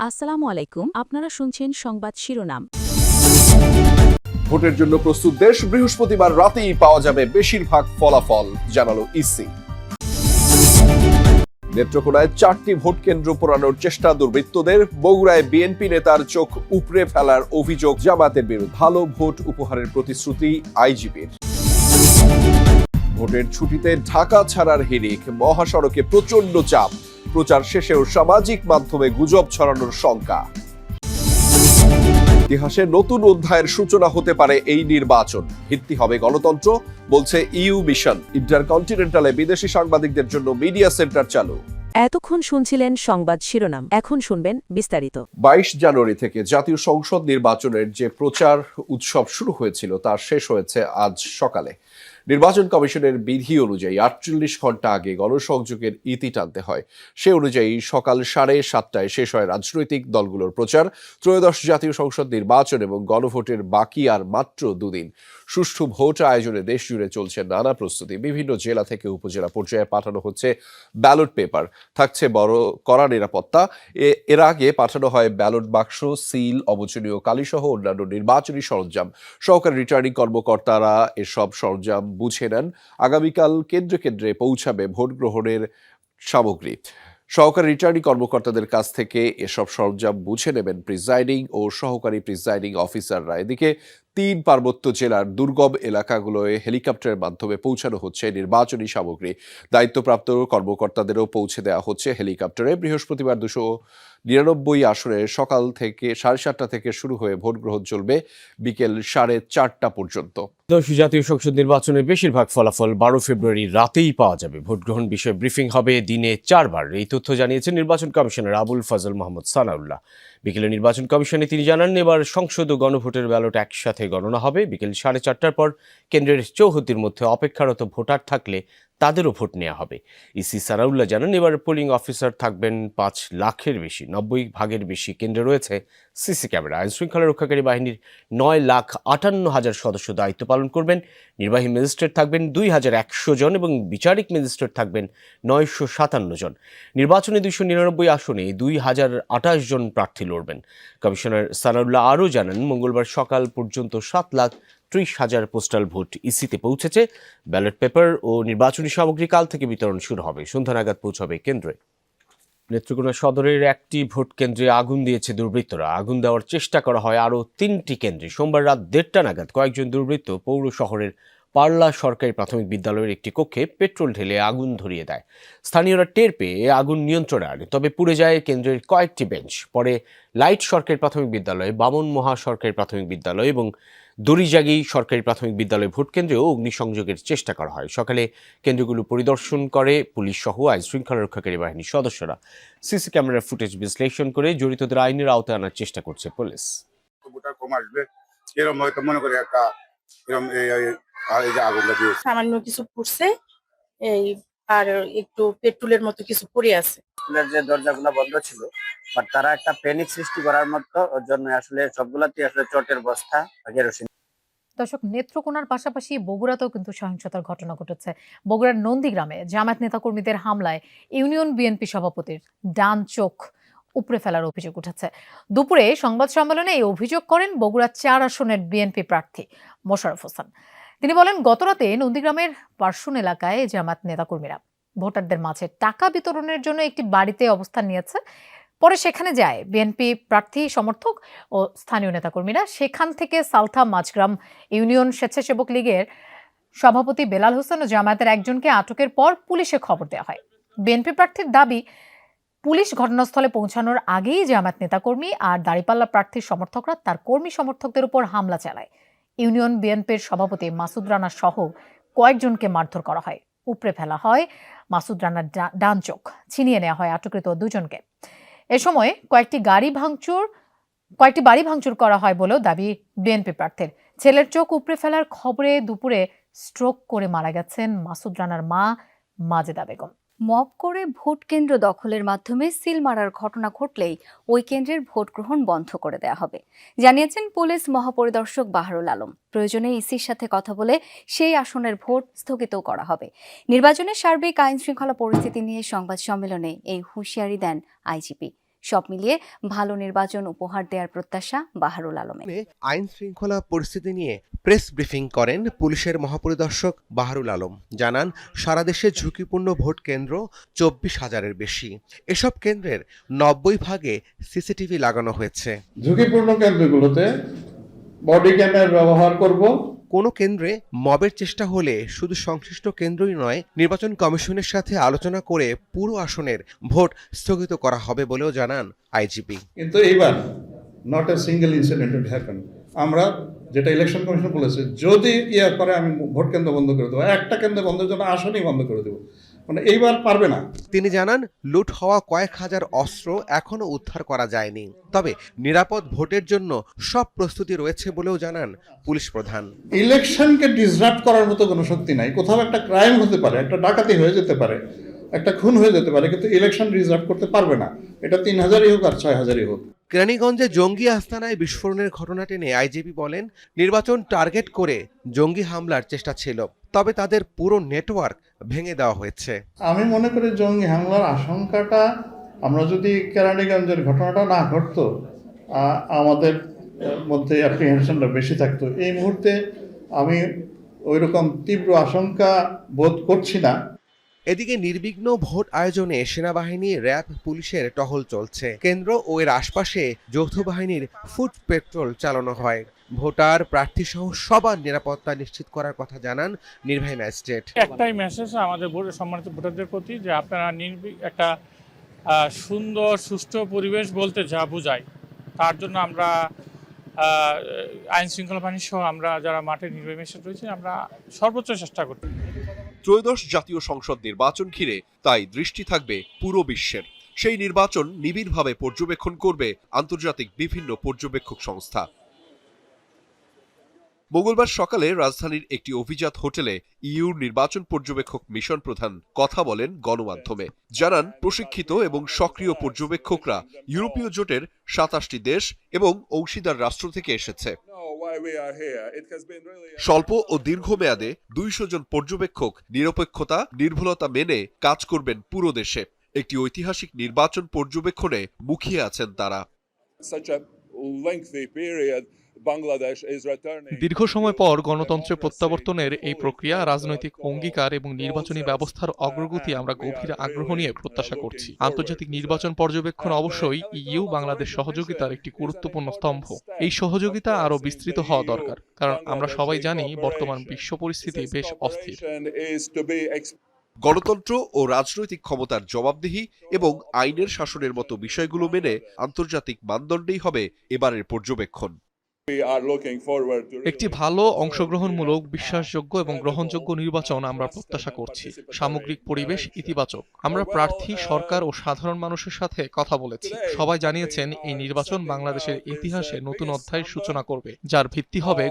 আসসালামু আলাইকুম, আপনারা শুনছেন সংবাদ শিরোনাম। ভোটের জন্য প্রস্তুত দেশ, বৃহস্পতিবার রাতেই পাওয়া যাবে বেশিরভাগ ফলাফল, জানালো ইসি। নেত্রকোনায় 4টি ভোট কেন্দ্র পোড়ানোর চেষ্টা দুর্বৃত্তদের। বগুড়ায় বিএনপি নেতার চোখ উপড়ে ফেলার অভিযোগ জামাতের বিরুদ্ধে। ভালো ভোট উপহারের প্রতিশ্রুতি আইজিপির। ভোটের ছুটিতে ঢাকা ছাড়ার হিড়িক, মহাসড়কে প্রচন্ড চাপ। প্রচার শেষেও সামাজিক মাধ্যমে গুজব ছড়ানোর শঙ্কা। ইতিহাসে নতুন অধ্যায়ের সূচনা হতে পারে এই নির্বাচন, ভিত্তি হবে গণতন্ত্র, বলছে ইউ মিশন। ইন্টারকন্টিনেন্টালে বিদেশি সাংবাদিকদের জন্য মিডিয়া সেন্টার চালু। এতক্ষণ শুনছিলেন সংবাদ শিরোনাম, এখন শুনবেন বিস্তারিত। 22 জানুয়ারি থেকে জাতীয় সংসদ নির্বাচনের যে প্রচার উৎসব শুরু হয়েছিল তা শেষ হয়েছে আজ সকালে। নির্বাচন কমিশনের বিধি অনুযায়ী 48 ঘন্টা আগে গণসংযোগের ইতি টানতে হয়। সে অনুযায়ী সকাল 7:30টায় শেষ হয় রাজনৈতিক দলগুলোর প্রচার। ত্রয়োদশ জাতীয় সংসদ নির্বাচন এবং গণভোটের বাকি আর মাত্র দুদিন। সুষ্ঠু ভোট আয়োজনে দেশ জুড়ে চলছে নানা প্রস্তুতি। বিভিন্ন জেলা থেকে উপজেলা পর্যায়ে পাঠানো হচ্ছে ব্যালট পেপার, থাকছে বড় কড়া নিরাপত্তা। এর আগে পাঠানো হয় ব্যালট বাক্স, সিল, অবচনীয় কালিসহ অন্যান্য নির্বাচনী সরঞ্জাম। সহকারী রিটার্নিং কর্মকর্তারা এসব সরঞ্জাম বুঝে নেন। আগামীকাল কেন্দ্রে কেন্দ্রে পৌঁছাবে ভোট গ্রহণের সামগ্রী। সহকারী রিটার্নিং কর্মকর্তাদের কাছ থেকে এসব সরঞ্জাম বুঝে নেবেন প্রিজাইডিং ও সহকারী প্রিজাইডিং অফিসাররা। এদিকে 3 পার্বত্য জেলার দুর্গম এলাকাগুলোয় হেলিকপ্টারের মাধ্যমে পৌঁছানো হচ্ছে নির্বাচনী সামগ্রী। দায়িত্বপ্রাপ্ত কর্মকর্তাদেরও পৌঁছে দেওয়া হচ্ছে হেলিকপ্টারে। বৃহস্পতিবার 299 আসনে সকাল থেকে 7:30টা থেকে শুরু হয়ে ভোট গ্রহণ চলবে বিকেল 4:30টা পর্যন্ত। জাতীয় সংসদ নির্বাচনের বেশিরভাগ ফলাফল 12 ফেব্রুয়ারি রাতেই পাওয়া যাবে। ভোট গ্রহণ বিষয়ে ব্রিফিং হবে দিনে 4 বার। এই তথ্য জানিয়েছেন নির্বাচন কমিশনার আবুল ফজল মোহাম্মদ সানাউল্লাহ। বিকেলে নির্বাচন কমিশনে তিনি জানান, এবার সংসদ ও গণভোটের ব্যালট একসাথে গণনা হবে। বিকেল 4:30টার পর কেন্দ্রের 74র মধ্যে অপেক্ষারত ভোটার থাকলে তাদেরও ভোট নেওয়া হবে। ইসি সানাউল্লাহ জানান, এবার পোলিং অফিসার থাকবেন 5 লাখের বেশি। 90 ভাগের বেশি কেন্দ্রে রয়েছে সিসি ক্যামেরা। আইন শৃঙ্খলা রক্ষাকারী বাহিনীর 9,58,000 সদস্য দায়িত্ব পালন করবেন। নির্বাহী ম্যাজিস্ট্রেট থাকবেন 2,100 জন এবং বিচারিক ম্যাজিস্ট্রেট থাকবেন 957 জন। নির্বাচনে 299 আসনে 2,028 জন প্রার্থী লড়বেন। কমিশনার সানাউল্লাহ আরও জানান, মঙ্গলবার সকাল পর্যন্ত 7,30,000 পোস্টাল ভোট ইসিতে পৌঁছেছে। ব্যালট পেপার ও নির্বাচনী সামগ্রী কাল থেকে বিতরণ শুরু হবে। সন্ধ্যা নাগাদ পৌঁছাবে কেন্দ্রে। নেত্রকোনা সদরের একটি ভোট কেন্দ্রে আগুন দিয়েছে দুর্বৃত্তরা। আগুন দেওয়ার চেষ্টা করা হয় আরও 3টি কেন্দ্রে। সোমবার রাত 1:30 নাগাদ কয়েকজন দুর্বৃত্ত পৌর শহরের পারলা সরকারি প্রাথমিক বিদ্যালয়ের একটি কক্ষে পেট্রোল ঢেলে আগুন ধরিয়ে দেয়। স্থানীয়রা টের পেয়ে আগুন নিয়ন্ত্রণে আনে, তবে পুড়ে যায় কেন্দ্রের কয়েকটি বেঞ্চ। পরে লাইট সরকারি প্রাথমিক বিদ্যালয়, বামন মহা সরকারি প্রাথমিক বিদ্যালয় এবং দড়িজাগি সরকারি প্রাথমিক বিদ্যালয় ভোট কেন্দ্রেও অগ্নিসংযোগের চেষ্টা করা হয়। সকালে কেন্দ্রগুলো পরিদর্শন করে পুলিশ সহ আইন শৃঙ্খলা রক্ষাকারী বাহিনীর সদস্যরা। সিসি ক্যামেরার ফুটেজ বিশ্লেষণ করে জড়িতদের আইনের আওতায় আনার চেষ্টা করছে পুলিশ। সামান্য কিছু পুড়ছে, এই আর একটু পেট্রোলের মতো কিছু পড়ে আছে। স্কুলের যে দরজাগুলো বন্ধ ছিল, বাট তারা একটা প্যানিক সৃষ্টি করার মতো, ওর জন্য আসলে সবগুলাতেই আসলে চটের বস্তা, কেরোসিন। দর্শক, নেত্রকোনার পাশাপাশি বগুড়াতেও কিন্তু সহিংসতার ঘটনা ঘটেছে। বগুড়ার নন্দীগ্রামে জামায়াত নেতাকর্মীদের হামলায় ইউনিয়ন বিএনপি সভাপতির ডান চোখ উপড়ে ফেলার অভিযোগ উঠেছে। দুপুরে সংবাদ সম্মেলনে এই অভিযোগ করেন বগুড়া 4 আসনের বিএনপি প্রার্থী মোশাররফ হোসেন। তিনি বলেন, গতরাতে নন্দীগ্রামের পার্শ্বন এলাকায় জামায়াত নেতাকর্মীরা ভোটারদের মাঝে টাকা বিতরণের জন্য একটি বাড়িতে অবস্থান নিয়েছে। পরে সেখানে যায় বিএনপি প্রার্থী সমর্থক ও স্থানীয় নেতাকর্মীরা। সেখান থেকে সালথা মাঝগ্রাম ইউনিয়ন স্বেচ্ছাসেবক লীগের সভাপতি বেলাল হোসেন ও জামায়াতের একজনকে আটকের পর পুলিশে খবর দেওয়া হয়। বিএনপি প্রার্থীর দাবি, পুলিশ ঘটনাস্থলে পৌঁছানোর আগেই জামায়াত নেতাকর্মী আর দাঁড়িপাল্লা প্রার্থীর সমর্থকরা তার কর্মী সমর্থকদের উপর হামলা চালায়। ইউনিয়ন বিএনপির সভাপতি মাসুদ রানা সহ কয়েকজনকে মারধর করা হয়। উপড়ে ফেলা হয় মাসুদ রানার ডান চোখ, ছিনিয়ে নেওয়া হয় আটককৃত 2 জনকে। এ সময় কয়েকটি বাড়ি ভাঙচুর করা হয় বলেও দাবি বিএনপি প্রার্থীর। ছেলের চোখ উপড়ে ফেলার খবরে দুপুরে স্ট্রোক করে মারা গেছেন মাসুদ রানার মা মাজেদা বেগম। মব করে ভোট কেন্দ্র দখলের মাধ্যমে সিল মারার ঘটনা ঘটলেই ওই কেন্দ্রের ভোট গ্রহণ বন্ধ করে দেওয়া হবে, জানিয়েছেন পুলিশ মহাপরিদর্শক বাহারুল আলম। প্রয়োজনে ইসির সাথে কথা বলে সেই আসনের ভোট স্থগিতও করা হবে। নির্বাচনের সার্বিক আইন শৃঙ্খলা পরিস্থিতি নিয়ে সংবাদ সম্মেলনে এই হুঁশিয়ারি দেন আইজিপি। সব মিলিয়ে ভালো নির্বাচন উপহার দেওয়ার প্রত্যাশা বাহারুল আলমের। আইন শৃঙ্খলা পরিস্থিতি নিয়ে প্রেস ব্রিফিং করেন পুলিশের মহাপরিদর্শক বাহারুল আলম। জানান, সারা দেশে ঝুঁকিপূর্ণ ভোট কেন্দ্র 24,000-এর বেশি। এসব কেন্দ্রের 90 ভাগে সিসিটিভি লাগানো হয়েছে। ঝুঁকিপূর্ণ কেন্দ্রগুলোতে বডি ক্যামেরা ব্যবহার করব। কোনো কেন্দ্রে মবের চেষ্টা হলে শুধু সংশ্লিষ্ট কেন্দ্রই নয়, নির্বাচন কমিশনের সাথে আলোচনা করে পুরো আসনের ভোট স্থগিত করা হবে বলেও জানান আইজিপি। কিন্তু এইবার not a single incident will happen. আমরা যেটা ইলেকশন কমিশন বলেছে, যদি করে আমি ভোট কেন্দ্র বন্ধ করে দেবো, একটা কেন্দ্র বন্ধের জন্য আসনই বন্ধ করে দেবো। মানে এইবার পারবে না। তিনি জানান, লুট হওয়া কয়েক হাজার অস্ত্র এখনো উদ্ধার করা যায়নি, তবে নিরাপদ ভোটের জন্য সব প্রস্তুতি রয়েছে বলেও জানান পুলিশ প্রধান। ইলেকশনকে ডিসরাপ্ট করার মতো কোনো শক্তি নাই। কোথাও একটা ক্রাইম হতে পারে, একটা ডাকাতি হয়ে যেতে পারে, একটা খুন হয়ে যেতে পারে, কিন্তু ইলেকশন ডিসরাপ্ট করতে পারবে না। এটা 3000-ই হোক আর 6000-ই হোক। কেরানীগঞ্জে জঙ্গি আস্তানায় বিস্ফোরণের ঘটনাটি নিয়ে আইজিপি বলেন, নির্বাচন টার্গেট করে জঙ্গি হামলার চেষ্টা ছিল, তবে তাদের পুরো নেটওয়ার্ক ভেঙে দেওয়া হয়েছে। আমি মনে করি জঙ্গি হামলার আশঙ্কাটা, আমরা যদি কেরানীগঞ্জের ঘটনাটা না ঘটতো, আমাদের মধ্যে অ্যাপ্রিহেনশনটা বেশি থাকতো। এই মুহূর্তে আমি ওইরকম তীব্র আশঙ্কা বোধ করছি না। এদিকে নির্বিঘ্ন ভোট আয়োজনে সেনাবাহিনী, র্যাব, পুলিশের টহল চলছে। কেন্দ্র ও এর আশপাশে যৌথ বাহিনীর ফুট পেট্রোল চালানো হয়। ভোটার, প্রার্থী সহ সবার নিরাপত্তা নিশ্চিত করার কথা জানান নির্বাহী ম্যাজিস্ট্রেট। একটাই মেসেজ আমাদের সম্মানিত ভোটারদের প্রতি, যে আপনারা একটা সুন্দর সুষ্ঠু পরিবেশ বলতে যা বোঝায়, তার জন্য আমরা আইন শৃঙ্খলা বাহিনী সহ আমরা যারা মাঠে নির্বাহী ম্যাজিস্ট্রেট রয়েছে, আমরা সর্বোচ্চ চেষ্টা করি। ত্রয়োদশ জাতীয় সংসদ নির্বাচন ঘিরে তাই দৃষ্টি থাকবে পুরো বিশ্বের। সেই নির্বাচন নিবিড়ভাবে পর্যবেক্ষণ করবে আন্তর্জাতিক বিভিন্ন পর্যবেক্ষক সংস্থা। মঙ্গলবার সকালে রাজধানীর একটি অভিজাত হোটেলে ইইউর নির্বাচন পর্যবেক্ষক মিশন প্রধান কথা বলেন গণমাধ্যমে। জানান, প্রশিক্ষিত এবং সক্রিয় পর্যবেক্ষকরা ইউরোপীয় জোটের 27টি দেশ এবং অংশীদার রাষ্ট্র থেকে এসেছে। স্বল্প ও দীর্ঘমেয়াদে 200 জন পর্যবেক্ষক নিরপেক্ষতা, নির্ভুলতা মেনে কাজ করবেন পুরো দেশে। একটি ঐতিহাসিক নির্বাচন পর্যবেক্ষণে মুখিয়ে আছেন তারা। দীর্ঘ সময় পর গণতন্ত্রের প্রত্যাবর্তনের এই প্রক্রিয়া, রাজনৈতিক অঙ্গীকার এবং নির্বাচনী ব্যবস্থার অগ্রগতি আমরা গভীর আগ্রহ নিয়ে প্রত্যাশা করছি। আন্তর্জাতিক নির্বাচন পর্যবেক্ষণ অবশ্যই ইইউ বাংলাদেশ সহযোগিতার একটি গুরুত্বপূর্ণ স্তম্ভ। এই সহযোগিতা আরও বিস্তৃত হওয়া দরকার, কারণ আমরা সবাই জানি বর্তমান বিশ্ব পরিস্থিতি বেশ অস্থির। গণতন্ত্র ও রাজনৈতিক ক্ষমতার জবাবদিহি এবং আইনের শাসনের মতো বিষয়গুলো মেনে আন্তর্জাতিক মানদণ্ডেই হবে এবারের পর্যবেক্ষণ। একটি ভালো, অংশগ্রহণমূলক, বিশ্বাসযোগ্য এবং গ্রহণযোগ্য নির্বাচন আমরা প্রত্যাশা করছি। সামগ্রিক পরিবেশ ইতিবাচক। আমরা প্রার্থী, সরকার ও সাধারণ মানুষের সাথে কথা বলেছি। সবাই জানিয়েছেন এই নির্বাচন বাংলাদেশের ইতিহাসে নতুন অধ্যায়ের সূচনা করবে, যার ভিত্তি হবে